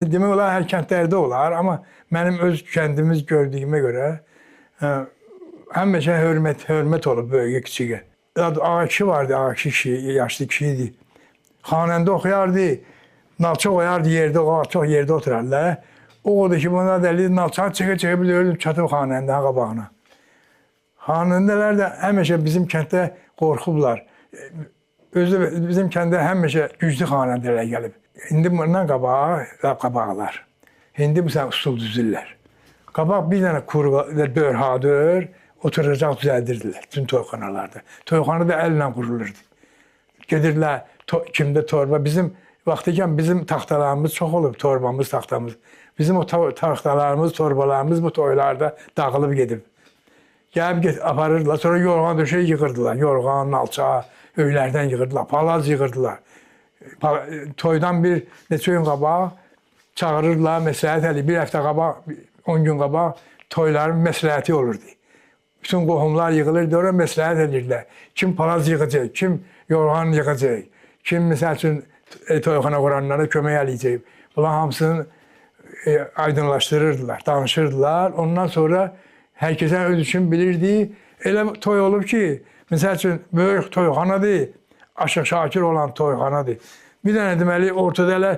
Demək olar hər kəndlərdə olar, amma mənim öz kəndimiz gördüyümə görə həmişə hörmət olub böyüyə, kiçiyə. Ağa kişi vardı, ağa kişi, yaşlı kişi idi. Xanəndə oxuyardı, nalça qoyardı yerdə, çox yerdə oturarlar. O odur ki, buna dəli nalçanı çıxa bilirdim, çatıb xanəndə qabağına. Xanəndələr də həmişə bizim kənddə qorxublar. Özü bizim kəndə həmişə güclü xanəndələr gəlib. İndi bundan qabaqlar. İndi bu usul düzürlər. Qabaq bir dənə dörhadır, oturacaq düzəldirdilər bütün toyxanalarda. Toyxanada əllə qurulurdu. Gedirlər, kimdə torba. Bizim vaxtıkən bizim taxtalarımız çox olub, torbamız, taxtamız. Bizim o taxtalarımız, torbalarımız bu toylarda dağılıb gedib. Gəlib aparırdılar, sonra yorğan döşəyi yığırdılar. Yorğan, nalça, öylərdən yığırdılar, palaz yığırdılar. Toydan bir neçə gün qabaq çağırırlar, məsləhət əli. Bir həftə qabaq, 10 gün qabaq toyların məsləhəti olurdu. Bütün qohumlar yığılırdı, oraya məsləhət edirlər. Kim palaz yığacaq, kim yorğan yığacaq, kim məsəl üçün toyxana quranlara kömək eləyəcək. Bunlar hamısını aydınlaşdırırdılar, danışırdılar. Ondan sonra hər kəsə öz üçün bilirdi. Elə toy olub ki, məsəl üçün böyük toyxanadır, Aşıq Şakir olan toyxanadır. Bir dənə deməli, ortada elə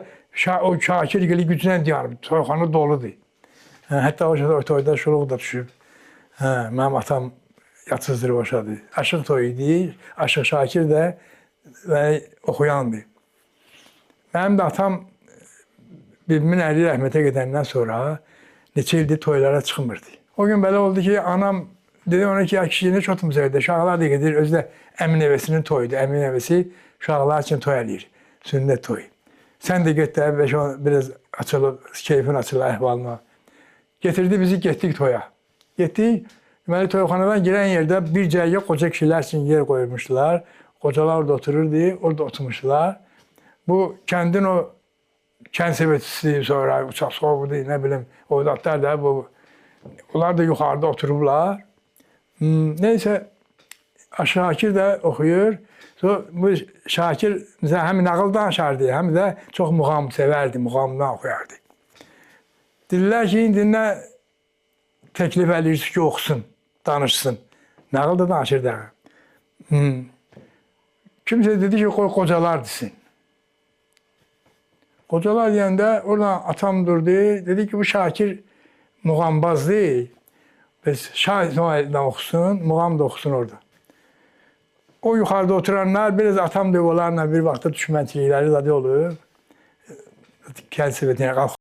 o Şakir gəli güclə deyarım, toyxana doludur. Hətta o toyda şuluq da düşüb. Mənim atam yatsızdırıb oşadı. Aşıq toyu idi, Aşıq Şakir də oxuyandı. Mənim də atam bibimin əli rəhmətə gedəndən sonra neçə ildir toylara çıxmırdı. O gün belə oldu ki, anam dedi ona ki, kişi nə çoxumuz evdə, uşaqlar da gedir, özü də əmin evəsinin toyudur. Əmin evəsi uşaqlar üçün toy eləyir, sünnət toy. Sən də get də biraz açılıb, keyfin açılır əhvalına. Getirdi bizi, getdik toya. Getdik, deməli toyxanadan girən yerdə bir cərgə qoca kişilər üçün yer qoymuşdular. Qocalar orada otururdu, orada oturmuşdular. Bu kəndin o kənd səbətçisi, sonra uçaq soğudu, nə bilim, oydatlar da bu. Onlar da yuxarıda oturublar. Neysə, Şakir də oxuyur. Bu Şakir həm nağıl danışardı, həm də çox muğam sevərdi, muğamdan oxuyardı. Dedilər ki, indi nə təklif edirsiniz ki, oxusun, danışsın. Nağıl da danışır da. Kimsə dedi ki, qoy qocalar desin. Qocalar deyəndə oradan atam durdu, dedi ki, bu Şakir muğambaz deyil. Şahid oxusun, muğam da oxusun orada. O yuxarıda oturanlar biraz atam devolarla bir vaxtda düşmənçilikləri zadə olur. Kənd səbətinə qalxır.